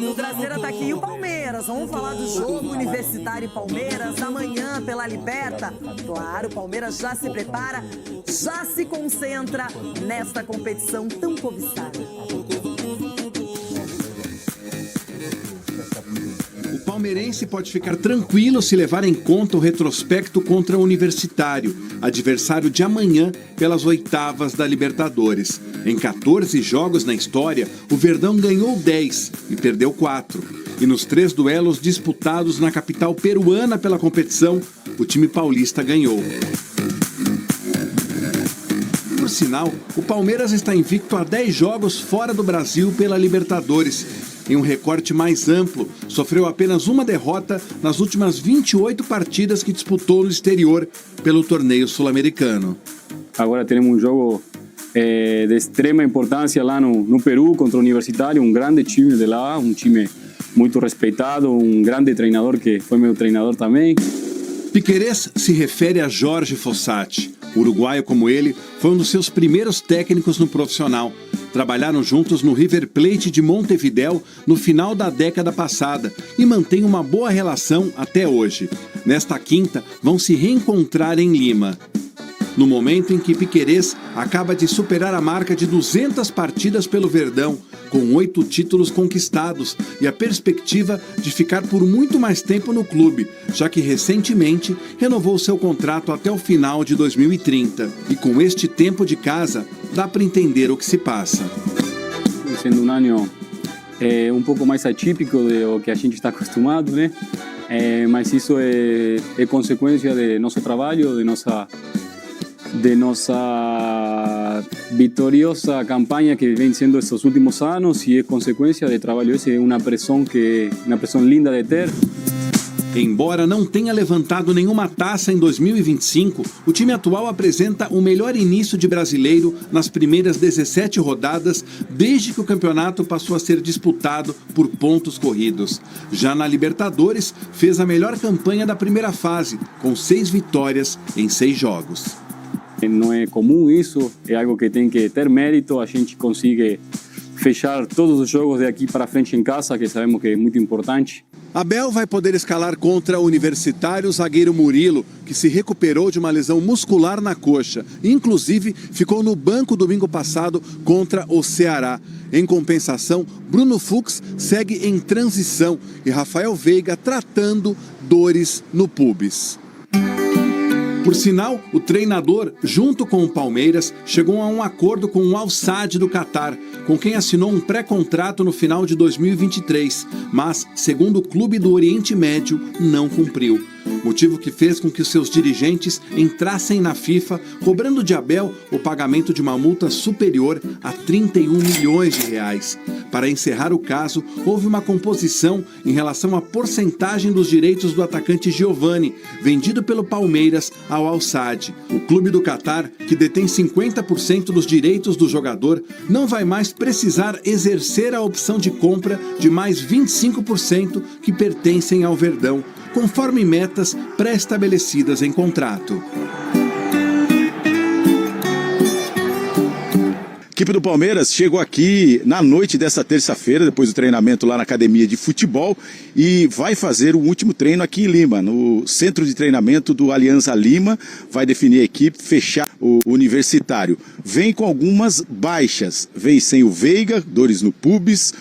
O Traseira tá aqui e o Palmeiras. Vamos falar do jogo Universitário e Palmeiras amanhã pela Liberta. Claro, o Palmeiras já se prepara, já se concentra nesta competição tão cobiçada. O palmeirense pode ficar tranquilo se levar em conta o retrospecto contra o Universitário, adversário de amanhã pelas oitavas da Libertadores. Em 14 jogos na história, o Verdão ganhou 10 e perdeu 4. E nos 3 duelos disputados na capital peruana pela competição, o time paulista ganhou. Por sinal, o Palmeiras está invicto a 10 jogos fora do Brasil pela Libertadores. Em um recorte mais amplo, sofreu apenas uma derrota nas últimas 28 partidas que disputou no exterior pelo torneio sul-americano. Agora temos um jogo de extrema importância lá no Peru contra o Universitário, um grande time de lá, um time muito respeitado, um grande treinador que foi meu treinador também. Piquerez se refere a Jorge Fossati. Uruguaio como ele, foi um dos seus primeiros técnicos no profissional. Trabalharam juntos no River Plate de Montevidéu no final da década passada e mantêm uma boa relação até hoje. Nesta quinta, vão se reencontrar em Lima. No momento em que Piquerez acaba de superar a marca de 200 partidas pelo Verdão, com 8 títulos conquistados e a perspectiva de ficar por muito mais tempo no clube, já que recentemente renovou seu contrato até o final de 2030. E com este tempo de casa, dá para entender o que se passa. Sendo um ano um pouco mais atípico do que a gente está acostumado, né? Mas isso é consequência de nosso trabalho, de nossa vitoriosa campanha que vem sendo esses últimos anos e é consequência de trabalho esse, é uma pressão linda de ter. Embora não tenha levantado nenhuma taça em 2025, o time atual apresenta o melhor início de brasileiro nas primeiras 17 rodadas desde que o campeonato passou a ser disputado por pontos corridos. Já na Libertadores, fez a melhor campanha da primeira fase, com 6 vitórias em 6 jogos. Não é comum isso, é algo que tem que ter mérito, a gente consegue fechar todos os jogos de aqui para frente em casa, que sabemos que é muito importante. Abel vai poder escalar contra o Universitário o zagueiro Murilo, que se recuperou de uma lesão muscular na coxa. Inclusive, ficou no banco domingo passado contra o Ceará. Em compensação, Bruno Fux segue em transição e Rafael Veiga tratando dores no pubis. Por sinal, o treinador, junto com o Palmeiras, chegou a um acordo com o Al Sadd do Catar, com quem assinou um pré-contrato no final de 2023, mas, segundo o clube do Oriente Médio, não cumpriu. Motivo que fez com que os seus dirigentes entrassem na FIFA, cobrando de Abel o pagamento de uma multa superior a 31 milhões de reais. Para encerrar o caso, houve uma composição em relação à porcentagem dos direitos do atacante Giovani, vendido pelo Palmeiras ao Al Sadd. O clube do Catar, que detém 50% dos direitos do jogador, não vai mais precisar exercer a opção de compra de mais 25% que pertencem ao Verdão, conforme metas pré-estabelecidas em contrato. A equipe do Palmeiras chegou aqui na noite dessa terça-feira, depois do treinamento lá na academia de futebol, e vai fazer o último treino aqui em Lima, no centro de treinamento do Alianza Lima. Vai definir a equipe, fechar o Universitário. Vem com algumas baixas, vem sem o Veiga, dores no pubis,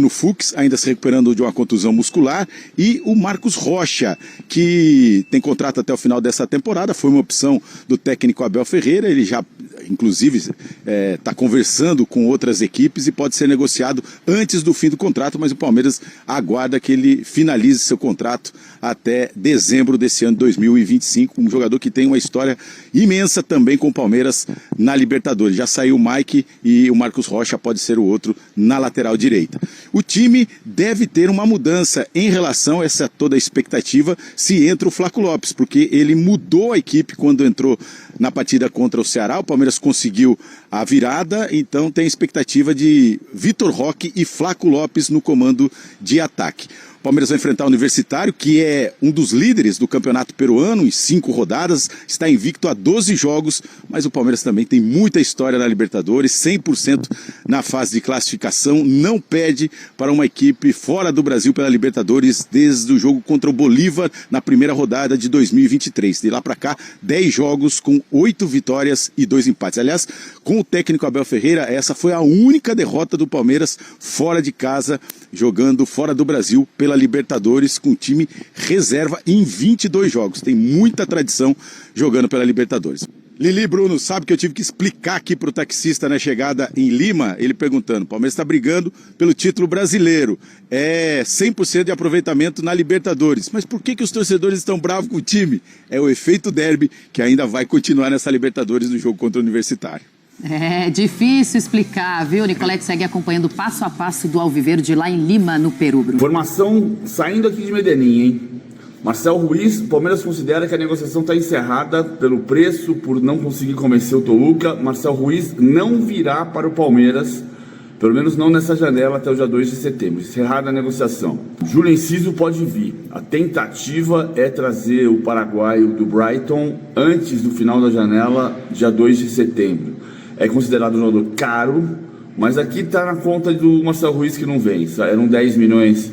no Fux, ainda se recuperando de uma contusão muscular, e o Marcos Rocha, que tem contrato até o final dessa temporada, foi uma opção do técnico Abel Ferreira. Ele já, inclusive, está conversando com outras equipes e pode ser negociado antes do fim do contrato, mas o Palmeiras aguarda que ele finalize seu contrato até dezembro desse ano de 2025, um jogador que tem uma história imensa também com o Palmeiras na Libertadores. Já saiu o Mike e o Marcos Rocha pode ser o outro na lateral direita. O time deve ter uma mudança em relação a essa toda a expectativa se entra o Flaco Lopes, porque ele mudou a equipe quando entrou na partida contra o Ceará. O Palmeiras conseguiu a virada, então tem expectativa de Vitor Roque e Flaco Lopes no comando de ataque. O Palmeiras vai enfrentar o Universitário, que é um dos líderes do campeonato peruano, em 5 rodadas, está invicto a 12 jogos, mas o Palmeiras também tem muita história na Libertadores, 100% na fase de classificação, não perde para uma equipe fora do Brasil pela Libertadores desde o jogo contra o Bolívar na primeira rodada de 2023. De lá para cá, 10 jogos com 8 vitórias e 2 empates. Aliás, com o técnico Abel Ferreira, essa foi a única derrota do Palmeiras fora de casa, jogando fora do Brasil pela Libertadores, com time reserva em 22 jogos. Tem muita tradição jogando pela Libertadores. Lili, Bruno, sabe que eu tive que explicar aqui para o taxista na chegada em Lima, ele perguntando, o Palmeiras está brigando pelo título brasileiro, é 100% de aproveitamento na Libertadores, mas por que os torcedores estão bravos com o time? É o efeito derby que ainda vai continuar nessa Libertadores no jogo contra o Universitário. É difícil explicar, viu? Nicolete segue acompanhando passo a passo do Alviverde lá em Lima, no Peru, Bruno. Informação saindo aqui de Medellín, hein? Marcel Ruiz, o Palmeiras considera que a negociação está encerrada pelo preço, por não conseguir convencer o Toluca. Marcel Ruiz não virá para o Palmeiras, pelo menos não nessa janela até o dia 2 de setembro. Encerrada a negociação. Júlio Enciso pode vir. A tentativa é trazer o paraguaio do Brighton antes do final da janela, dia 2 de setembro. É considerado um jogador caro, mas aqui está na conta do Marcel Ruiz que não vem. Eram 10 milhões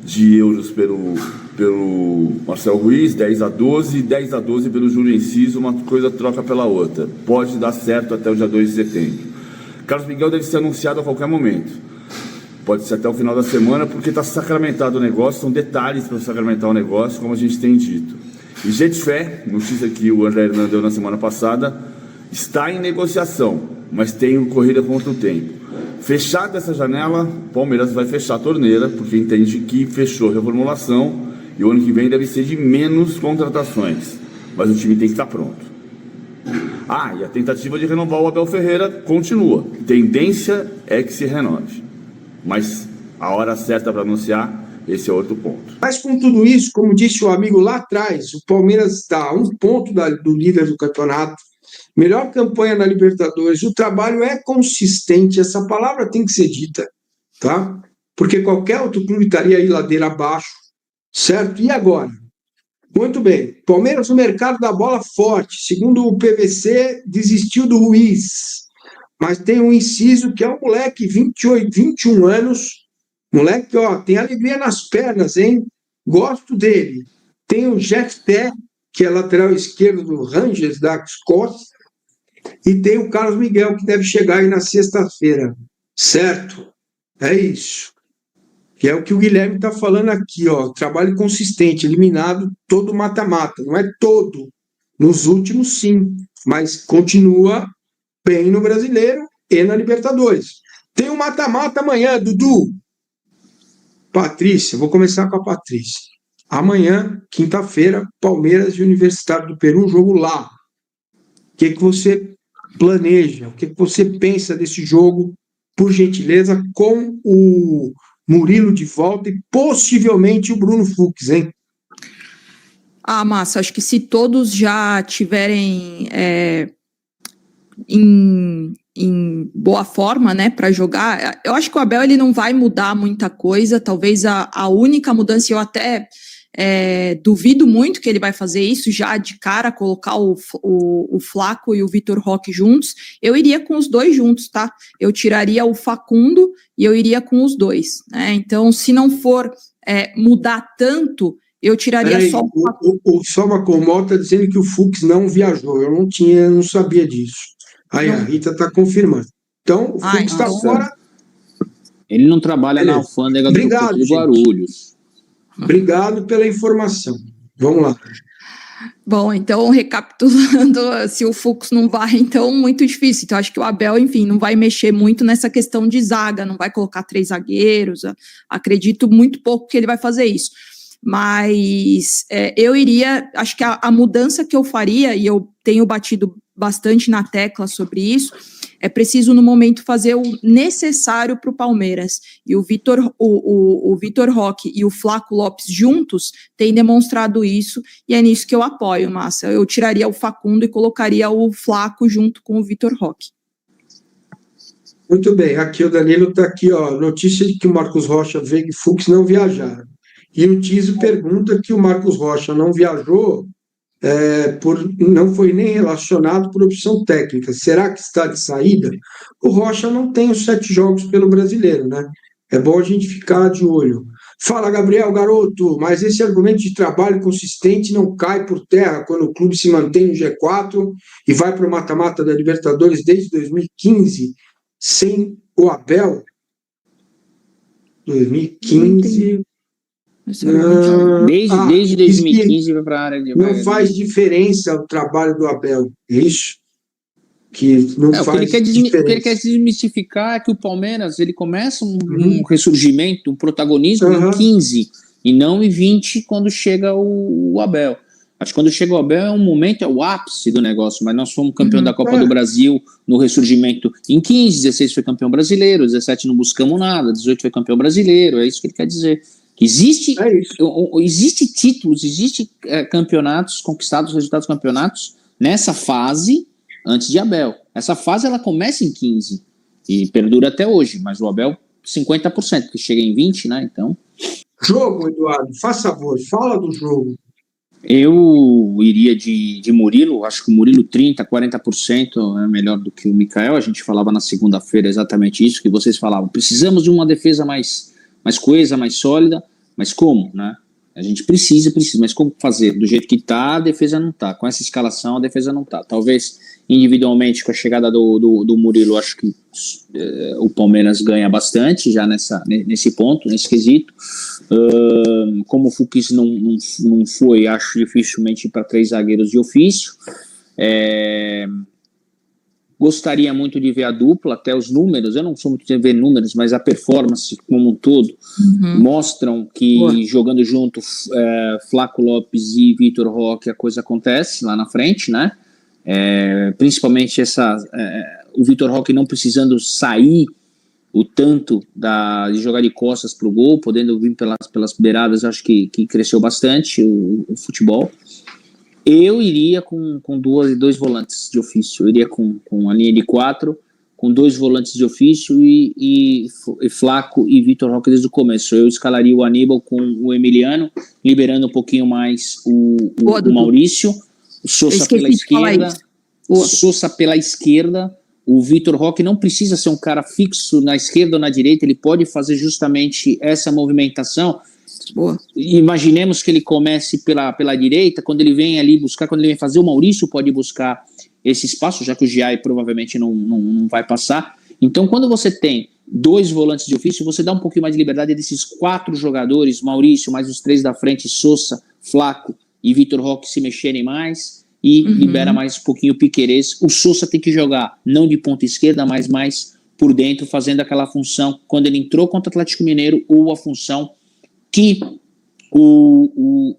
de euros pelo Marcel Ruiz, 10 a 12 pelo Júlio Enciso, uma coisa troca pela outra. Pode dar certo até o dia 2 de setembro. Carlos Miguel deve ser anunciado a qualquer momento. Pode ser até o final da semana, porque está sacramentado o negócio, são detalhes para sacramentar o negócio, como a gente tem dito. E Jetfé, notícia que o André Hernan deu na semana passada, está em negociação, mas tem corrida contra o tempo. Fechada essa janela, o Palmeiras vai fechar a torneira, porque entende que fechou a reformulação e o ano que vem deve ser de menos contratações. Mas o time tem que estar pronto. E a tentativa de renovar o Abel Ferreira continua. Tendência é que se renove. Mas a hora certa para anunciar, esse é outro ponto. Mas com tudo isso, como disse o amigo lá atrás, o Palmeiras está a 1 ponto do líder do campeonato. Melhor campanha na Libertadores, o trabalho é consistente, essa palavra tem que ser dita, tá? Porque qualquer outro clube estaria aí ladeira abaixo, certo? E agora? Muito bem, Palmeiras no mercado da bola forte, segundo o PVC, desistiu do Ruiz, mas tem um Enciso que é um moleque, 28, 21 anos, moleque, tem alegria nas pernas, hein? Gosto dele. Tem o Jetfé, que é lateral esquerdo do Rangers da Escócia, e tem o Carlos Miguel, que deve chegar aí na sexta-feira, certo? É isso. Que é o que o Guilherme está falando aqui, trabalho consistente, eliminado todo mata-mata, não é todo, nos últimos sim, mas continua bem no Brasileiro e na Libertadores. Tem um mata-mata amanhã, Dudu. Patrícia, vou começar com a Patrícia. Amanhã, quinta-feira, Palmeiras e Universitário do Peru, um jogo lá. O que você planeja? O que você pensa desse jogo, por gentileza, com o Murilo de volta e possivelmente o Bruno Fux, hein? Massa, acho que se todos já tiverem em boa forma, né, para jogar, eu acho que o Abel ele não vai mudar muita coisa, talvez a única mudança, eu até duvido muito que ele vai fazer isso já de cara, colocar o Flaco e o Vitor Roque juntos. Eu iria com os dois juntos, tá? Eu tiraria o Facundo e eu iria com os dois, né? Então, se não for mudar tanto, eu tiraria só o Facundo. O Soma Comol está dizendo que o Fux não viajou. Eu não sabia disso. Aí a Rita está confirmando. Então, o Fux está fora. Ele não trabalha na alfândega do Porto de Guarulhos. Obrigado pela informação. Vamos lá. Bom, então, recapitulando, se o Fux não vai, então, muito difícil. Então, acho que o Abel, enfim, não vai mexer muito nessa questão de zaga, não vai colocar 3 zagueiros. Acredito muito pouco que ele vai fazer isso. Mas eu iria, acho que a mudança que eu faria, e eu tenho batido bastante na tecla sobre isso, é preciso no momento fazer o necessário para o Palmeiras, e o Vitor Roque e o Flaco Lopes juntos têm demonstrado isso, e é nisso que eu apoio, Massa. Eu tiraria o Facundo e colocaria o Flaco junto com o Vitor Roque. Muito bem, aqui o Danilo está aqui, ó, notícia de que o Marcos Rocha, Veiga e Fux não viajaram. E o Tiso pergunta que o Marcos Rocha não viajou, não foi nem relacionado por opção técnica. Será que está de saída? O Rocha não tem os 7 jogos pelo Brasileiro, né? É bom a gente ficar de olho. Fala, Gabriel, garoto, mas esse argumento de trabalho consistente não cai por terra quando o clube se mantém no G4 e vai para o mata-mata da Libertadores desde 2015, sem o Abel? 2015... Desde 2015 vai para a área de... Não faz diferença o trabalho do Abel, é isso? Que não faz diferença. O que ele quer desmistificar é que o Palmeiras ele começa um ressurgimento, um protagonismo em 15 e não em 20 quando chega o Abel. Acho que quando chega o Abel é um momento, é o ápice do negócio, mas nós fomos campeão da Copa do Brasil no ressurgimento em 15, 16 foi campeão brasileiro, 17 não buscamos nada, 18 foi campeão brasileiro, é isso que ele quer dizer. Existe títulos, existe campeonatos conquistados, resultados dos campeonatos nessa fase antes de Abel. Essa fase ela começa em 15 e perdura até hoje, mas o Abel 50%, que chega em 20, né? Então. Jogo, Eduardo, faz favor, fala do jogo. Eu iria de Murilo, acho que o Murilo 30%, 40% é melhor do que o Michael. A gente falava na segunda-feira exatamente isso que vocês falavam. Precisamos de uma defesa mais coesa, mais sólida, mas como, né? A gente precisa, mas como fazer? Do jeito que tá, a defesa não tá. Com essa escalação, a defesa não tá. Talvez individualmente, com a chegada do Murilo, acho que o Palmeiras ganha bastante já nesse ponto, nesse quesito. Como o Fux não foi, acho dificilmente para 3 zagueiros de ofício. Gostaria muito de ver a dupla, até os números, eu não sou muito de ver números, mas a performance como um todo mostram que jogando junto Flaco Lopes e Vitor Roque a coisa acontece lá na frente, né? Principalmente o Vitor Roque não precisando sair o tanto de jogar de costas para o gol, podendo vir pelas beiradas, acho que cresceu bastante o futebol. Eu iria com 2 volantes de ofício. Eu iria com a linha de 4, com 2 volantes de ofício e Flaco e Vitor Roque desde o começo. Eu escalaria o Aníbal com o Emiliano, liberando um pouquinho mais o Maurício, o Sousa pela esquerda. Sousa pela esquerda. O Vitor Roque não precisa ser um cara fixo na esquerda ou na direita, ele pode fazer justamente essa movimentação. Imaginemos que ele comece pela direita, quando ele vem ali buscar, quando ele vem fazer, o Maurício pode buscar esse espaço, já que o Giai provavelmente não vai passar. Então, quando você tem 2 volantes de ofício, você dá um pouquinho mais de liberdade desses 4 jogadores, Maurício, mais os 3 da frente, Sousa, Flaco e Vitor Roque se mexerem mais e libera mais um pouquinho o Piquerez. O Sousa tem que jogar não de ponta esquerda, mas mais por dentro, fazendo aquela função quando ele entrou contra o Atlético Mineiro, ou a função que o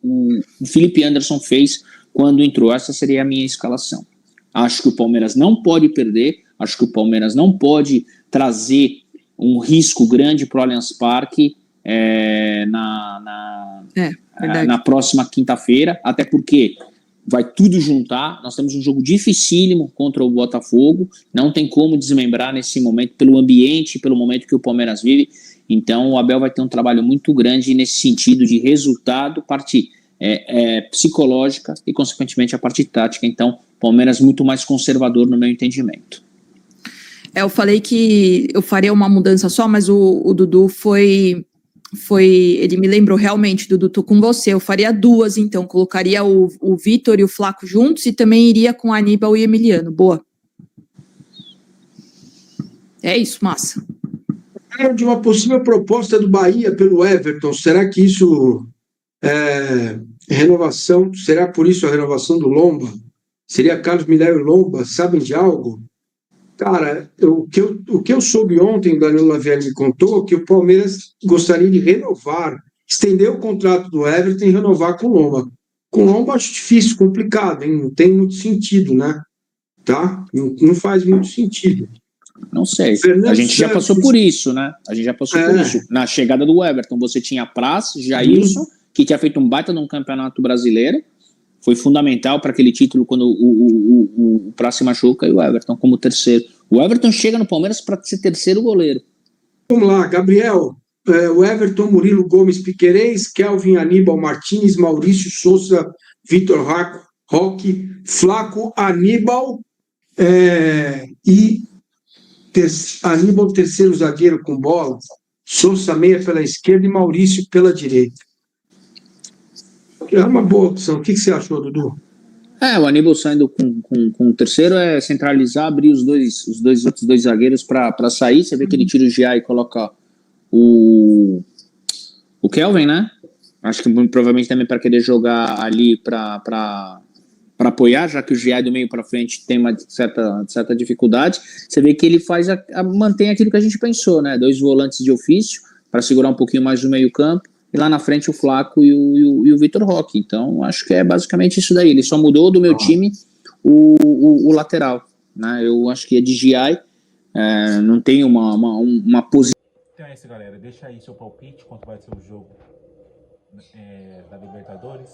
Felipe Anderson fez quando entrou. Essa seria a minha escalação. Acho que o Palmeiras não pode perder, acho que o Palmeiras não pode trazer um risco grande para o Allianz Parque na próxima quinta-feira, até porque vai tudo juntar. Nós temos um jogo dificílimo contra o Botafogo, não tem como desmembrar nesse momento, pelo ambiente, pelo momento que o Palmeiras vive. Então o Abel vai ter um trabalho muito grande nesse sentido de resultado, parte psicológica e consequentemente a parte tática. Então Palmeiras muito mais conservador no meu entendimento. Eu falei que eu faria uma mudança só, mas o Dudu foi ele me lembrou realmente, Dudu, tô com você, eu faria 2 então, colocaria o Vitor e o Flaco juntos e também iria com Aníbal e Emiliano. Boa. É isso, massa. De uma possível proposta do Bahia pelo Everton, será que isso renovação, será por isso a renovação do Lomba? Seria Carlos Milério e Lomba, sabem de algo? Cara, o que eu soube ontem, o Danilo Lavieri me contou, que o Palmeiras gostaria de renovar, estender o contrato do Everton e renovar com o Lomba. Com o Lomba acho difícil, complicado, hein? Não tem muito sentido, né? Tá? Não faz muito sentido. Não sei. Fernando A gente já Santos. passou por isso, né? A gente já passou por isso. Na chegada do Everton, você tinha Praz, Jailson, que tinha feito um baita num campeonato brasileiro. Foi fundamental para aquele título quando o Praz se machuca, e o Everton como terceiro. O Everton chega no Palmeiras para ser terceiro goleiro. Vamos lá, Gabriel. O Everton, Murilo Gomes Piquerez, Kelvin Aníbal Martins, Maurício Souza, Vitor Roque, Flaco Aníbal e Aníbal, terceiro zagueiro com bola, Souza meia pela esquerda e Maurício pela direita. É uma boa opção. O que você achou, Dudu? O Aníbal saindo com o terceiro é centralizar, abrir os outros dois zagueiros para sair. Você vê que ele tira o Gia e coloca o Kelvin, né? Acho que provavelmente também para querer jogar ali para apoiar, já que o Gia do meio para frente tem uma certa dificuldade. Você vê que ele mantém aquilo que a gente pensou, né? 2 volantes de ofício para segurar um pouquinho mais do meio campo. E lá na frente o Flaco e o Vitor Roque. Então, acho que é basicamente isso daí. Ele só mudou do meu time o lateral. Né? Eu acho que é de GI. Não tem uma posição. Então é isso, galera. Deixa aí seu palpite quanto vai ser o jogo da Libertadores.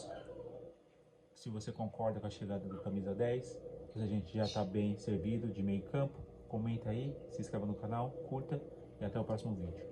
Se você concorda com a chegada do Camisa 10, se a gente já está bem servido de meio campo, comenta aí, se inscreva no canal, curta e até o próximo vídeo.